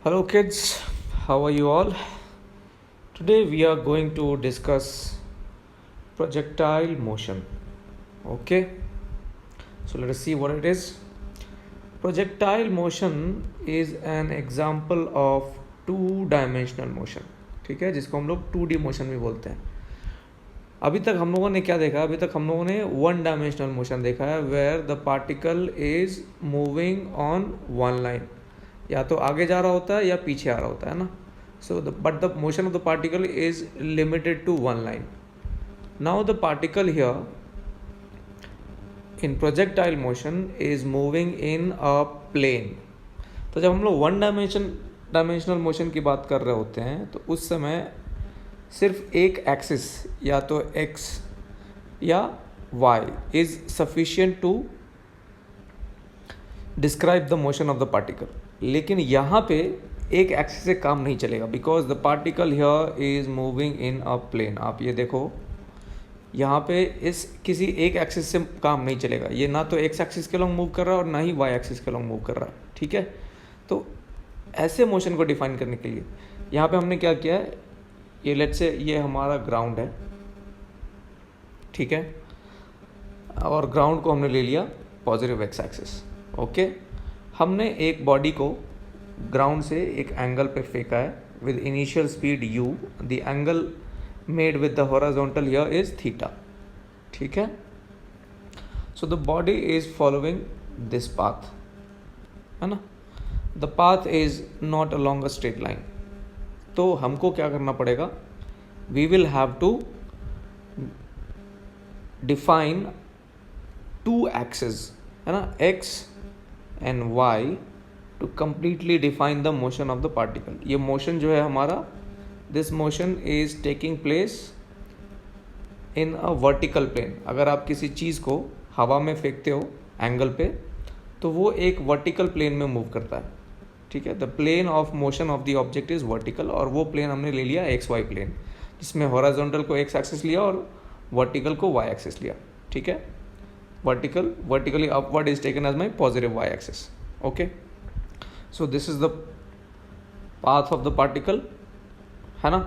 Hello, kids. How are you all? Today we are going to discuss projectile motion. Okay, so let us see what it is. Projectile motion is an example of two-dimensional motion. ठीक है, जिसको हम लोग 2D motion भी बोलते हैं. अभी तक हम लोगों ने क्या देखा? अभी तक हम लोगों ने वन डायमेंशनल मोशन देखा है, where the particle is moving on one line. या तो आगे जा रहा होता है या पीछे आ रहा होता है ना. So but the motion of the particle is limited to one line. Now the particle here in projectile motion is moving in a plane. तो जब हम लोग वन डायमेंशनल मोशन की बात कर रहे होते हैं तो उस समय सिर्फ एक एक्सिस या तो x या y is sufficient to describe the motion of the particle. लेकिन यहाँ पे एक एक्सिस से काम नहीं चलेगा, because the particle here is moving in a plane. आप ये देखो, यहाँ पे इस किसी एक एक्सिस से काम नहीं चलेगा. ये ना तो एक्स एक्सिस के लॉन्ग मूव कर रहा है और ना ही वाई एक्सिस के लॉन्ग मूव कर रहा है. ठीक है, तो ऐसे मोशन को डिफाइन करने के लिए यहाँ पे हमने क्या किया है, ये लेट्स से ये हमारा ग्राउंड है. ठीक है, और ग्राउंड को हमने ले लिया पॉजिटिव एक्स एक्सिस. ओके, हमने एक बॉडी को ग्राउंड से एक एंगल पे फेंका है with initial speed u. The angle made with the horizontal here is theta. ठीक है, so the body is following this path, है ना. The path is not along a straight line. तो हमको क्या करना पड़ेगा, we will have to define two axis, है ना, x and y to completely define the motion of the particle. ये मोशन जो है हमारा, this motion is taking place in a vertical plane. अगर आप किसी चीज़ को हवा में फेंकते हो एंगल पे तो वो एक वर्टिकल प्लेन में मूव करता है. ठीक है, the plane of motion of the object is vertical, और वो प्लेन हमने ले लिया एक्स वाई प्लेन, जिसमें हॉरिजॉन्टल को एक्स एक्सिस लिया और वर्टिकल को वाई एक्सिस लिया. ठीक है, vertically upward is taken as my positive Y axis. Okay, so this is the path of the particle, है ना.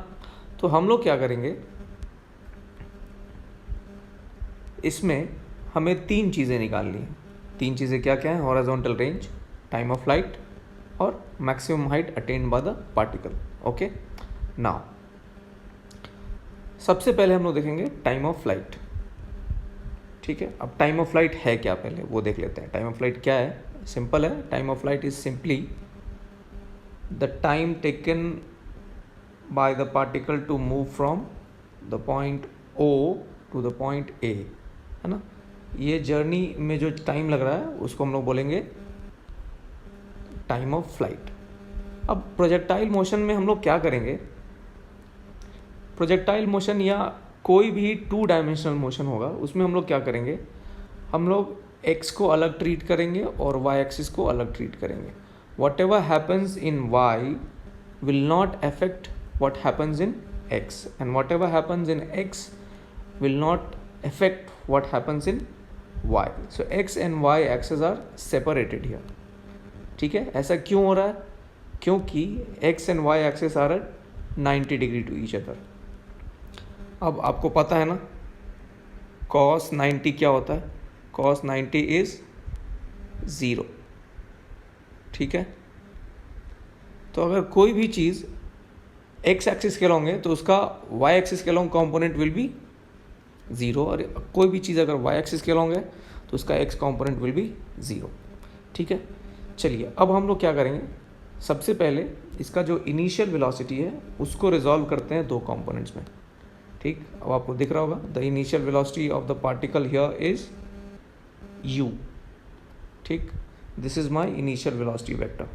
तो हम लोग क्या करेंगे, इसमें हमें तीन चीज़ें निकालनी हैं. तीन चीज़ें क्या क्या हैं, horizontal range, time of flight और maximum height attained by the particle. Okay, now सबसे पहले हम लोग देखेंगे टाइम ऑफ फ्लाइट. ठीक है, अब टाइम ऑफ फ्लाइट है क्या, पहले वो देख लेते हैं. टाइम ऑफ फ्लाइट क्या है, सिंपल है. Time of flight is simply the time taken by the particle to move from the point O to the point A, है ना. ये जर्नी में जो टाइम लग रहा है उसको हम लोग बोलेंगे टाइम ऑफ फ्लाइट. अब प्रोजेक्टाइल मोशन में हम लोग क्या करेंगे, प्रोजेक्टाइल मोशन या कोई भी टू डायमेंशनल मोशन होगा उसमें हम लोग क्या करेंगे, हम लोग x को अलग ट्रीट करेंगे और y एक्सिस को अलग ट्रीट करेंगे. What ever happens in y will not affect what happens in x, and whatever happens in x will not affect what happens in y. So x and y axes are separated here. ठीक है, ऐसा क्यों हो रहा है, क्योंकि x and y axes are at 90 degree to each other. अब आपको पता है ना cos 90 क्या होता है, cos 90 is 0. ठीक है, तो अगर कोई भी चीज़ एक्स एक्सिस के लॉन्ग है तो उसका वाई एक्सिस के लॉन्ग कॉम्पोनेंट विल बी 0, और कोई भी चीज़ अगर वाई एक्सिस के लॉन्ग है तो उसका एक्स कॉम्पोनेंट विल बी 0. ठीक है, चलिए अब हम लोग क्या करेंगे, सबसे पहले इसका जो इनिशियल वेलोसिटी है उसको रिजॉल्व करते हैं दो कॉम्पोनेंट्स में. ठीक, अब आपको दिख रहा होगा the initial velocity of the particle here is u. ठीक, this is my initial velocity vector.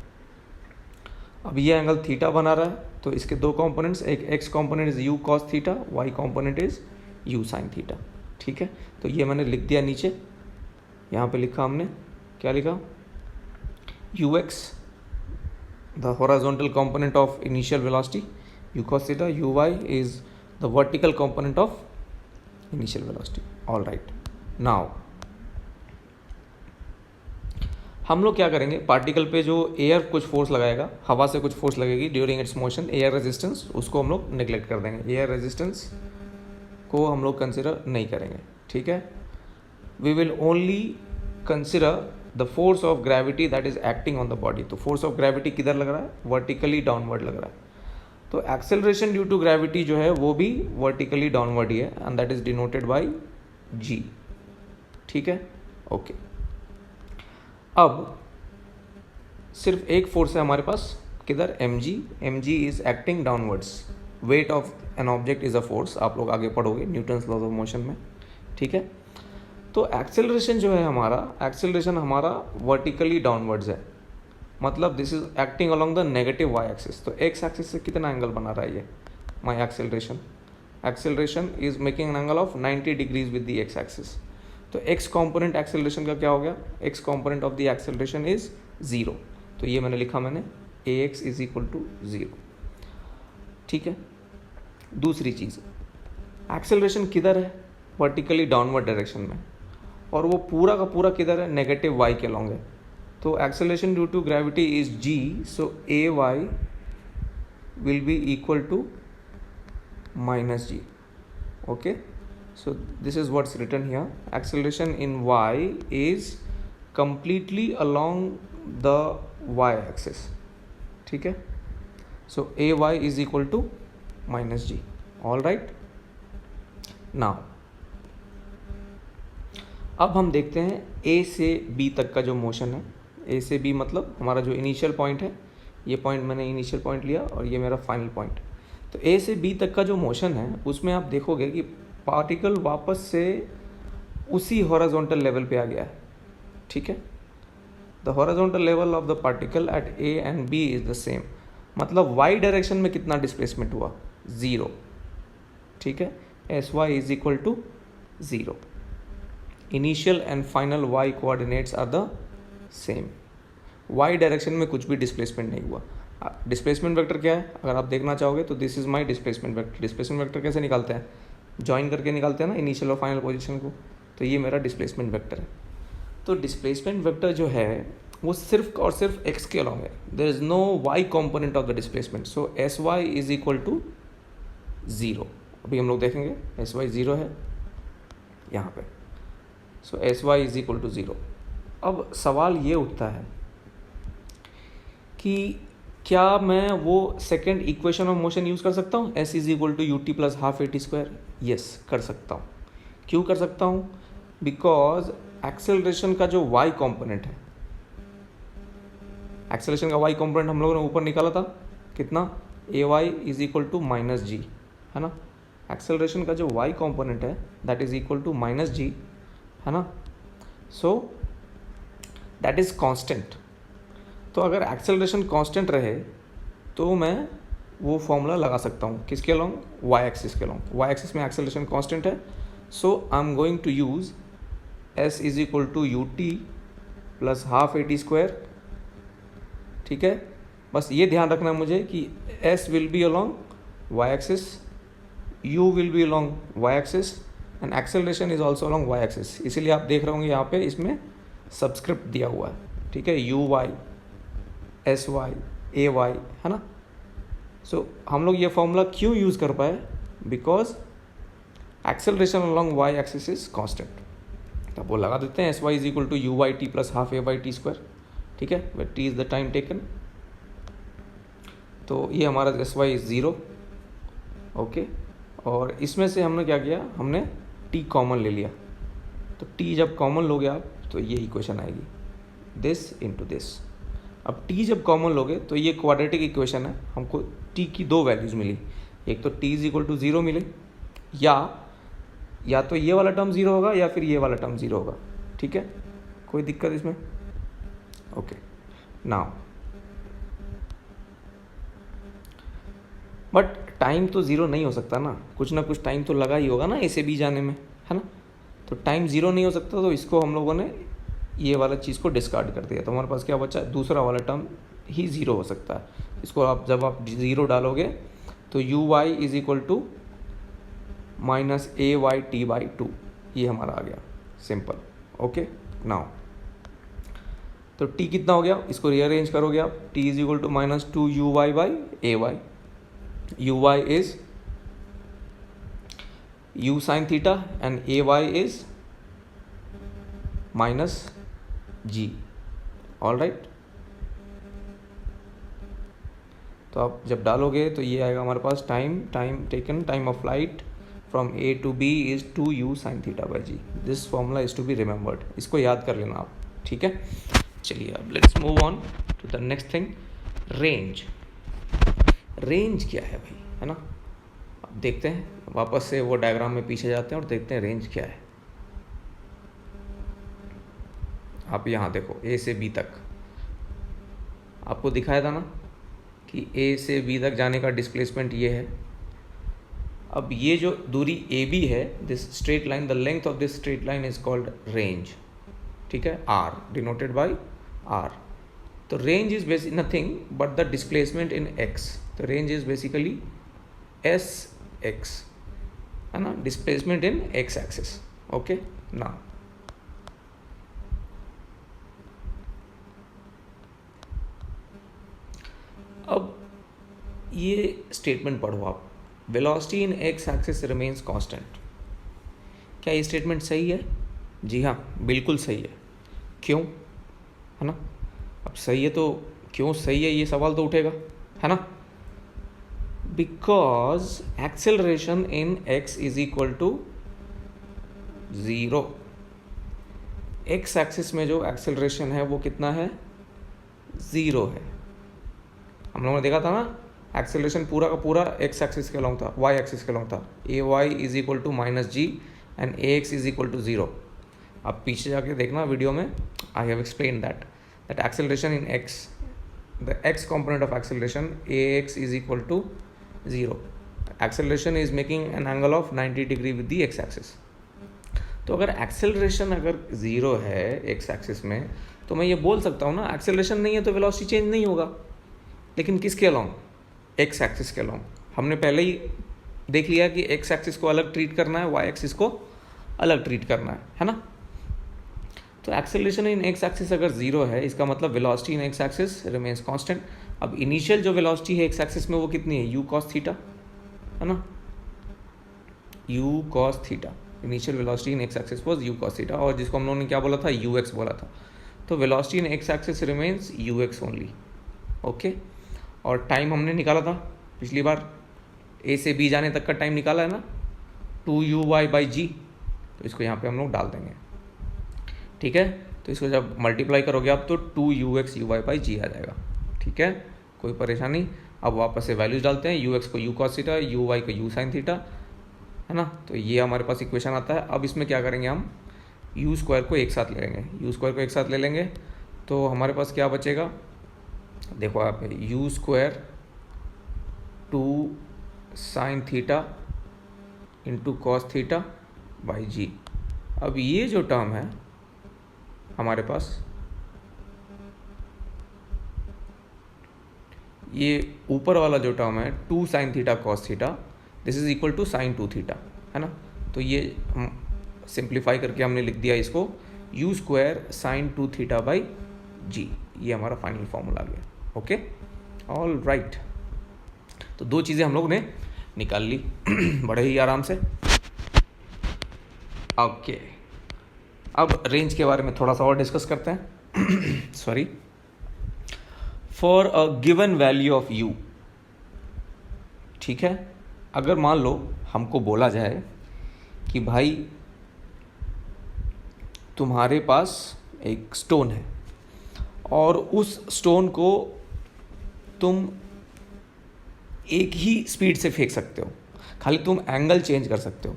अब ये एंगल थीटा बना रहा है तो इसके दो कंपोनेंट्स, एक X component is u cos theta, Y component is u sin theta. ठीक है, तो ये मैंने लिख दिया नीचे. यहाँ पे लिखा हमने, क्या लिखा, ux the horizontal component of initial velocity, u cos theta, uy is the vertical component of initial velocity. All right, now हम लोग क्या करेंगे, पार्टिकल पे जो एयर कुछ फोर्स लगाएगा, हवा से कुछ फोर्स लगेगी during its motion, air resistance, उसको हम लोग नेग्लेक्ट कर देंगे, एयर रेजिस्टेंस को हम लोग कंसिडर नहीं करेंगे, ठीक है। We will only consider the force of gravity that is acting on the body. तो फोर्स ऑफ ग्रेविटी किधर लग रहा है, वर्टिकली डाउनवर्ड लग रहा है। तो एक्सेलरेशन ड्यू टू ग्रेविटी जो है वो भी वर्टिकली डाउनवर्ड ही है, and that is denoted by g, ठीक है, ओके। अब सिर्फ एक फोर्स है हमारे पास, किधर, M G is acting downwards, weight of an object is a force, आप लोग आगे पढ़ोगे न्यूटन्स लॉज ऑफ मोशन में, ठीक है। तो एक्सेलरेशन जो है हमारा, एक्सेलरेशन हमारा वर्टिकली डाउनवर्ड्स है, मतलब this is acting along the negative y axis. तो एक्स एक्सिस से कितना एंगल बना रहा है ये my acceleration, acceleration is making an angle of 90 degrees with the x axis. तो एक्स कॉम्पोनेंट एक्सेलरेशन का क्या हो गया, x component of the acceleration is 0। तो ये मैंने लिखा, मैंने a x is equal to 0, ठीक है। दूसरी चीज़, एक्सेलरेशन किधर है, वर्टिकली डाउनवर्ड डायरेक्शन में, और वो पूरा का पूरा किधर है, नेगेटिव वाई के लॉन्ग है। तो acceleration due to gravity is g, so a y will be equal to minus g, okay. So this is what's written here, acceleration in y is completely along the y axis, ठीक है। So a y is equal to minus g, all right. Now अब हम देखते हैं ए से B तक का जो मोशन है, ए से बी मतलब हमारा जो इनिशियल पॉइंट है, ये पॉइंट मैंने इनिशियल पॉइंट लिया और ये मेरा फाइनल पॉइंट। तो ए से बी तक का जो मोशन है उसमें आप देखोगे कि पार्टिकल वापस से उसी हॉरिजॉन्टल लेवल पे आ गया है, ठीक है। The horizontal level of the particle at A and B is the same, मतलब वाई डायरेक्शन में कितना डिस्प्लेसमेंट हुआ, 0, ठीक है। S Y is equal to 0, initial and final Y coordinates are the same, Y direction में कुछ भी displacement नहीं हुआ। डिस्प्लेसमेंट वेक्टर क्या है, अगर आप देखना चाहोगे तो this is my displacement vector. Displacement vector कैसे निकालते हैं, ज्वाइन करके निकालते हैं ना इनिशियल और फाइनल पोजीशन को। तो ये मेरा डिस्प्लेसमेंट वेक्टर है। तो डिस्प्लेसमेंट वेक्टर जो है वो सिर्फ और सिर्फ एक्स के अलॉन्ग है, there is no Y component of the displacement. So S Y is equal to 0। अभी हम लोग देखेंगे एस वाई 0 है यहाँ पे, so S Y is equal to 0। अब सवाल ये उठता है कि क्या मैं वो second equation of motion use कर सकता हूँ, S is equal to U T plus half A T square. Yes, कर सकता हूँ। क्यों कर सकता हूँ, बिकॉज एक्सेलरेशन का जो y कंपोनेंट है, एक्सेलरेशन का y कंपोनेंट हम लोगों ने ऊपर निकाला था कितना, a y is equal to minus g, है ना। एक्सेलरेशन का जो y कंपोनेंट है that is equal to minus g, है ना। So that is constant. तो अगर एक्सेलरेशन कांस्टेंट रहे तो मैं वो फॉर्मूला लगा सकता हूँ किसके अलॉन्ग, y एक्सिस के अलॉन्ग। y एक्सिस में एक्सेलरेशन कांस्टेंट है, so I am going to use s is equal to U T plus half A T square, ठीक है। बस ये ध्यान रखना है मुझे कि s will be along y axis, u will be along y axis and acceleration is also along y axis. इसीलिए आप देख रहे होंगे यहाँ पे इसमें सब्सक्रिप्ट दिया हुआ है, ठीक है, U Y, S Y, A Y, है ना। सो हम लोग ये फॉर्मूला क्यों यूज़ कर पाए, because acceleration along y axis is constant. तो वो लगा देते हैं S Y is equal to you Y T plus half A Y T square, ठीक है, where T is the time taken. तो ये हमारा एस वाई इज 0, ओके। और इसमें से हमने क्या किया, हमने टी कॉमन ले लिया। तो टी जब कॉमन लोगे आप तो ये इक्वेशन आएगी, दिस इनटू दिस। अब टी जब कॉमन लोगे तो ये क्वाड्रेटिक इक्वेशन है, हमको टी की दो वैल्यूज़ मिली, एक तो टी इज इक्वल टू 0 मिले, या तो ये वाला टर्म 0 होगा या फिर ये वाला टर्म 0 होगा, ठीक है। कोई दिक्कत इसमें, ओके। नाउ बट टाइम तो 0 नहीं हो सकता ना कुछ टाइम तो लगा ही होगा ना ए से बी जाने में, है ना। तो टाइम 0 नहीं हो सकता, तो इसको हम लोगों ने ये वाला चीज़ को डिस्कार्ड कर दिया। तो हमारे पास क्या बचा, दूसरा वाला टर्म ही 0 हो सकता है। इसको आप जब आप 0 डालोगे तो U Y is equal to minus A Y T by 2, ये हमारा आ गया, सिंपल, ओके। नाउ तो t कितना हो गया, इसको रीअरेंज करोगे आप, t is equal to minus two you y by a y, u Y is u sin theta and ay is minus g, all right. तो आप जब डालोगे तो ये आएगा हमारे पास time taken, time of flight from A to B is 2u sin theta by g. This formula is to be remembered, इसको याद कर लेना आप, ठीक है। चलिए अब let's move on to the next thing, range. Range क्या है भाई, है ना। अब देखते हैं, वापस से वो डायग्राम में पीछे जाते हैं और देखते हैं रेंज क्या है। आप यहाँ देखो, ए से बी तक आपको दिखाया था ना कि ए से बी तक जाने का डिस्प्लेसमेंट ये है। अब ये जो दूरी ए बी है, this straight line, the length of this straight line is called range, ठीक है, आर डिनोटेड बाय आर। तो range is basic nothing but the displacement in x. तो range is basically s x, है ना, displacement in x axis. Okay, ना अब ये statement पढ़ो आप, velocity in x axis remains constant. क्या ये स्टेटमेंट सही है? जी हाँ, बिल्कुल सही है। क्यों, है ना। अब सही है तो क्यों सही है, ये सवाल तो उठेगा, है ना। Because acceleration in X is equal to 0। X axis में जो एक्सेलरेशन है वो कितना है, 0 है। हम लोगों ने देखा था ना, एक्सेलरेशन पूरा का पूरा एक्स एक्सिस के लॉन्ग था, वाई एक्सिस के लॉन्ग था। A y is equal to minus g and a x is equal to 0। आप पीछे जाके देखना वीडियो में, I have explain that acceleration in x, the x component of acceleration a x is equal to 0। Acceleration is making an angle of 90 degree with the x axis. तो अगर acceleration अगर 0 है x axis में, तो मैं ये बोल सकता हूँ ना, एक्सेलरेशन नहीं है तो वेलोसिटी चेंज नहीं होगा। लेकिन किसके अलॉन्ग, एक्स एक्सिस के अलॉन्ग। हमने पहले ही देख लिया कि एक्स एक्सिस को अलग ट्रीट करना है, वाई एक्सिस को अलग ट्रीट करना है ना। तो एक्सेलरेशन इन एक्स एक्सिस अगर 0 है, इसका मतलब velocity in x axis remains constant. अब इनिशियल जो वेलोसिटी है एक्स एक्सिस में वो कितनी है, यू कॉस थीटा, है ना, you cos theta. Initial velocity in x axis was you cos theta, और जिसको हम लोगों ने क्या बोला था, यू एक्स बोला था। तो velocity in x axis remains you x only. Okay, और टाइम हमने निकाला था पिछली बार, ए से बी जाने तक का टाइम निकाला है ना, 2u/y बाई जी। तो इसको यहाँ पे हम लोग डाल देंगे, ठीक है। तो इसको जब मल्टीप्लाई करोगे आप तो 2ux/y बाई जी आ जाएगा, ठीक है, कोई परेशानी। अब वापस से वैल्यूज डालते हैं, ux को u cos थीटा, uy को u sin थीटा, है ना। तो ये हमारे पास इक्वेशन आता है। अब इसमें क्या करेंगे हम, u स्क्वायर को एक साथ ले लेंगे, u स्क्वायर को एक साथ ले लेंगे तो हमारे पास क्या बचेगा, देखो आप, u square 2 sin theta into cos theta by g. अब ये जो टर्म है हमारे पास, ये ऊपर वाला जो टर्म है 2 sin थीटा कॉस थीटा, this is equal to sin 2 थीटा, है ना। तो ये हम सिंप्लीफाई करके हमने लिख दिया इसको u square sin 2 theta by g. ये हमारा फाइनल फॉर्मूला आ गया। Okay, all right. तो दो चीज़ें हम लोग ने निकाल ली बड़े ही आराम से। ओके, अब रेंज के बारे में थोड़ा सा और डिस्कस करते हैं। Sorry, for a given value of u, ठीक है। अगर मान लो हमको बोला जाए कि भाई तुम्हारे पास एक स्टोन है और उस स्टोन को तुम एक ही स्पीड से फेंक सकते हो, खाली तुम एंगल चेंज कर सकते हो,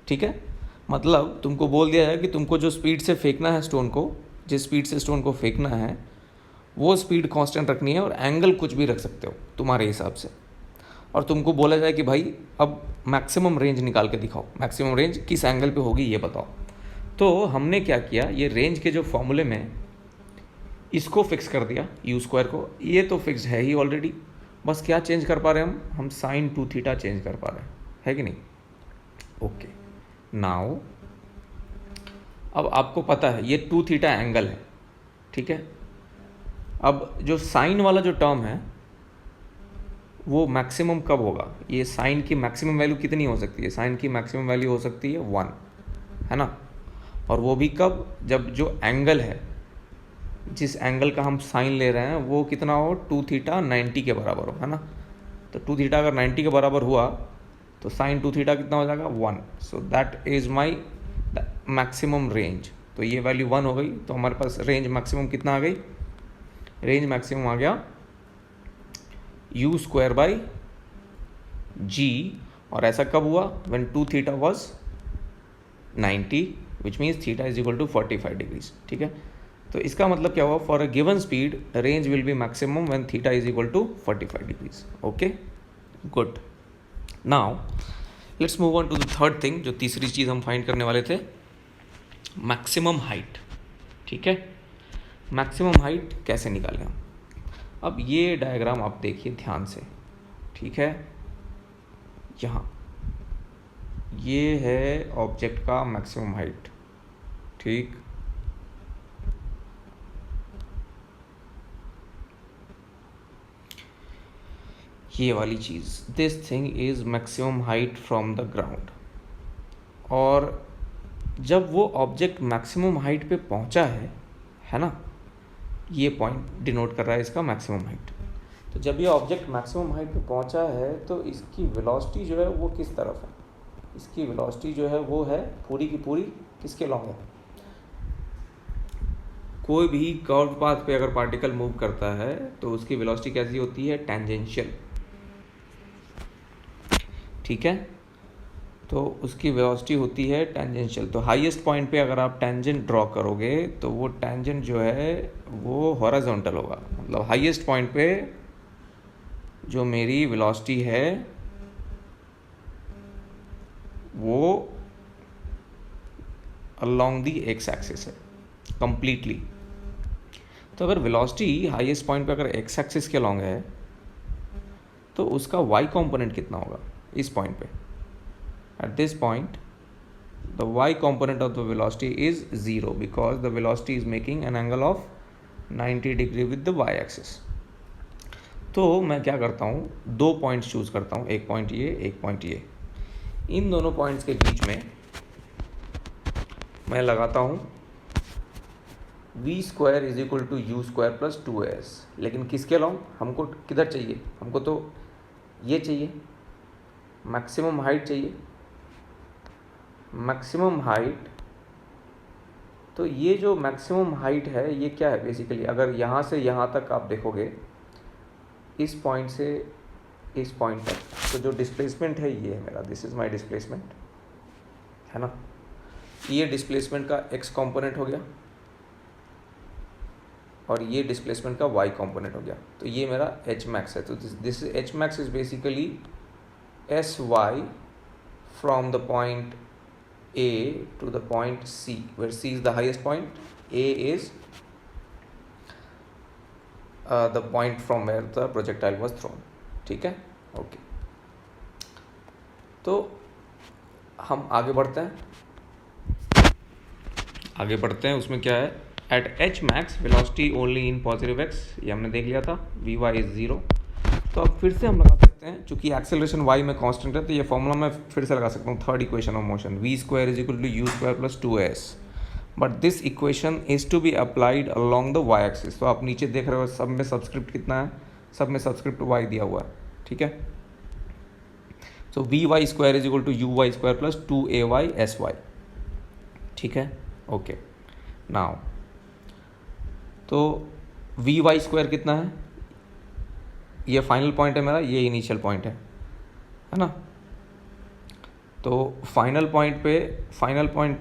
ठीक है। मतलब तुमको बोल दिया जाए कि तुमको जो स्पीड से फेंकना है स्टोन को, जिस स्पीड से स्टोन को फेंकना है वो स्पीड कांस्टेंट रखनी है और एंगल कुछ भी रख सकते हो तुम्हारे हिसाब से। और तुमको बोला जाए कि भाई अब मैक्सिमम रेंज निकाल के दिखाओ, मैक्सिमम रेंज किस एंगल पे होगी ये बताओ। तो हमने क्या किया, ये रेंज के जो फॉर्मूले में इसको फिक्स कर दिया, यू स्क्वायर को। ये तो फिक्स है ही ऑलरेडी, बस क्या चेंज कर पा रहे हैं हम sin 2 थीटा चेंज कर पा रहे हैं, है कि नहीं। ओके, नाउ अब आपको पता है ये 2 थीटा एंगल है, ठीक है। अब जो साइन वाला जो टर्म है वो मैक्सिमम कब होगा, ये साइन की मैक्सिमम वैल्यू कितनी हो सकती है, साइन की मैक्सिमम वैल्यू हो सकती है 1, है ना। और वो भी कब, जब जो एंगल है, जिस एंगल का हम साइन ले रहे हैं वो कितना हो, 2 थीटा 90 के बराबर हो, है ना। तो 2 थीटा अगर 90 के बराबर हुआ तो साइन 2 थीटा कितना हो जाएगा 1। So that is my maximum range. तो ये वैल्यू 1 हो गई, तो हमारे पास रेंज मैक्सिमम कितना आ गई, रेंज मैक्सिमम आ गया u स्क्वायर बाई g। और ऐसा कब हुआ, when 2 theta was 90 which means theta is equal to 45 degrees, ठीक है। तो इसका मतलब क्या हुआ, for a given speed range will be maximum when theta is equal to 45 degrees. Okay, good. Now let's move on to the third thing, जो तीसरी चीज़ हम फाइंड करने वाले थे, मैक्सिमम हाइट, ठीक है। मैक्सिमम हाइट कैसे निकालें हम। अब ये डायग्राम आप देखिए ध्यान से, ठीक है। यहाँ ये है ऑब्जेक्ट का मैक्सिमम हाइट, ठीक। ये वाली चीज़, this thing is maximum height from the ground. और जब वो ऑब्जेक्ट मैक्सिमम हाइट पे पहुंचा है ना, ये पॉइंट डिनोट कर रहा है इसका मैक्सिमम हाइट। तो जब ये ऑब्जेक्ट मैक्सिमम हाइट पे पहुंचा है तो इसकी वेलोसिटी जो है वो किस तरफ है, इसकी वेलोसिटी जो है वो है पूरी की पूरी किसके लॉन्ग है। कोई भी कर्व पाथ पे अगर पार्टिकल मूव करता है तो उसकी वेलोसिटी कैसी होती है, टेंजेंशियल, ठीक है। तो उसकी वेलोसिटी होती है टेंजेंशियल। तो हाईएस्ट पॉइंट पे अगर आप टेंजेंट ड्रॉ करोगे तो वो टेंजेंट जो है वो हॉरिजॉन्टल होगा, मतलब हाईएस्ट पॉइंट पे जो मेरी वेलोसिटी है वो अलोंग दी एक्स एक्सिस है कंप्लीटली। तो अगर वेलोसिटी हाईएस्ट पॉइंट पे अगर एक्स एक्सिस के अलोंग है तो उसका वाई कंपोनेंट कितना होगा इस पॉइंट पे। At this point, the y component of the velocity is 0 because the velocity is making an angle of 90 degree with the y axis. तो मैं क्या करता हूँ, 2 पॉइंट्स चूज़ करता हूँ, एक पॉइंट ये, एक पॉइंट ये। इन दोनों पॉइंट्स के बीच में मैं लगाता हूँ v square is equal to U square plus 2s। लेकिन किसके लॉन्ग, हमको किधर चाहिए, हमको तो ये चाहिए, मैक्सिमम हाइट चाहिए, मैक्सिमम हाइट। तो ये जो मैक्सिमम हाइट है ये क्या है बेसिकली, अगर यहाँ से यहाँ तक आप देखोगे, इस पॉइंट से इस पॉइंट तक, तो जो डिस्प्लेसमेंट है ये है मेरा, दिस इज़ माय डिस्प्लेसमेंट, है ना। ये डिस्प्लेसमेंट का x कंपोनेंट हो गया और ये डिस्प्लेसमेंट का y कंपोनेंट हो गया। तो ये मेरा h मैक्स है। तो this h max is basically sy from the point A to the point C, where C is the highest point, A is the point from where the projectile was thrown, ठीक है, okay. तो हम आगे बढ़ते हैं, उसमें क्या है, eight h max velocity only in positive x, ये हमने देख लिया था, vy is 0। तो अब फिर से हम लगा सकते हैं, चूंकि एक्सेलरेशन y में कांस्टेंट है तो ये फॉर्मूला मैं फिर से लगा सकता हूँ, third equation of motion, v square is equal to U square plus 2s, but this equation is to be applied along the y axis. तो आप नीचे देख रहे हो सब में सब्सक्रिप्ट कितना है, सब में सब्सक्रिप्ट y दिया हुआ है, ठीक है। So V Y square is equal to you Y square plus 2ay sy, ठीक है, ओके। नाउ तो वी वाई स्क्वायर कितना है, ये फाइनल पॉइंट है मेरा, ये इनिशियल पॉइंट है ना। तो फाइनल पॉइंट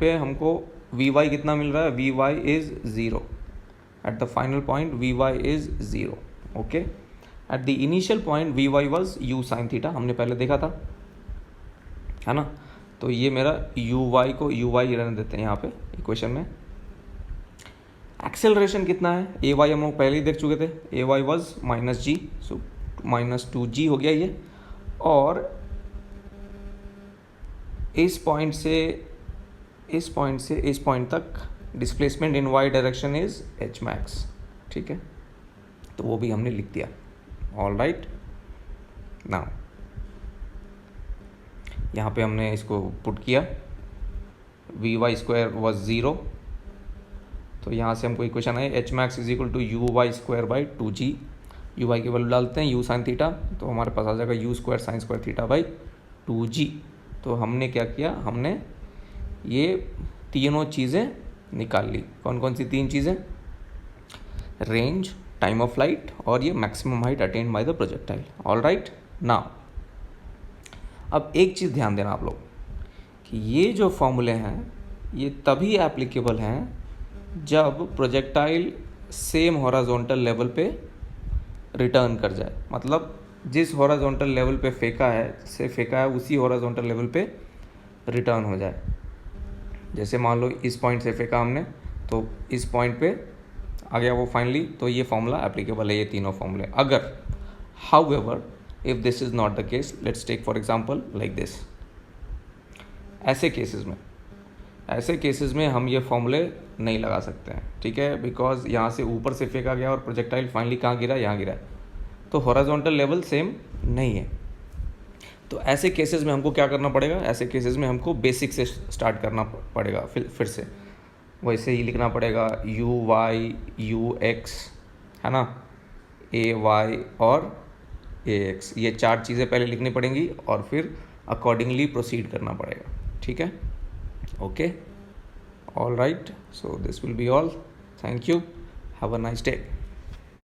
पे हमको वी वाई कितना मिल रहा है, V Y is 0 at the final point, V Y is 0, okay. At the initial point V Y was U sine theta, हमने पहले देखा था, है ना। तो ये मेरा यू वाई को यू वाई रहने देते हैं यहाँ पे इक्वेशन में। एक्सेलरेशन कितना है, ए वाई हम लोग पहले ही देख चुके थे, a y was minus g, so -2g हो गया ये। और इस पॉइंट से इस पॉइंट तक displacement in Y direction is h max, ठीक है। तो वो भी हमने लिख दिया। ऑल राइट, नाउ यहाँ पे हमने इसको पुट किया, वी वाई स्क्वायर वॉज 0, तो यहाँ से हमको इक्वेशन है H max is equal to you Y square by 2g। U Y की वैल्यू डालते हैं यू साइन थीटा, तो हमारे पास आ जाएगा you square sine square theta by 2g। तो हमने क्या किया, हमने ये तीनों चीज़ें निकाल ली। कौन कौन सी तीन चीज़ें? रेंज, टाइम ऑफ फ्लाइट और ये maximum height attained by the projectile. All right, now अब एक चीज़ ध्यान देना आप लोग कि ये जो फॉर्मूले हैं ये तभी एप्लीकेबल हैं जब प्रोजेक्टाइल सेम हॉरिजॉन्टल लेवल पे रिटर्न कर जाए। मतलब जिस हॉरिजॉन्टल लेवल पे फेंका है उसी हॉरिजॉन्टल लेवल पे रिटर्न हो जाए। जैसे मान लो इस पॉइंट से फेंका हमने, तो इस पॉइंट पे आ गया वो फाइनली, तो ये फॉर्मूला एप्लीकेबल है, ये तीनों फॉर्मूले। अगर however if this is not the case, let's take for example like this, ऐसे केसेस में हम ये फॉर्मूले नहीं लगा सकते हैं, ठीक है, बिकॉज यहाँ से ऊपर से फेंका गया और प्रोजेक्टाइल फाइनली कहाँ गिरा, यहाँ गिरा, तो हॉरिजॉन्टल लेवल सेम नहीं है। तो ऐसे केसेस में हमको क्या करना पड़ेगा, ऐसे केसेस में हमको बेसिक से स्टार्ट करना पड़ेगा, फिर से वैसे ही लिखना पड़ेगा यू वाई यू एक्स, है ना, ए वाई और ए एक्स, ये चार चीज़ें पहले लिखनी पड़ेंगी और फिर अकॉर्डिंगली प्रोसीड करना पड़ेगा, ठीक है। Okay, all right, so this will be all, thank you, have a nice day.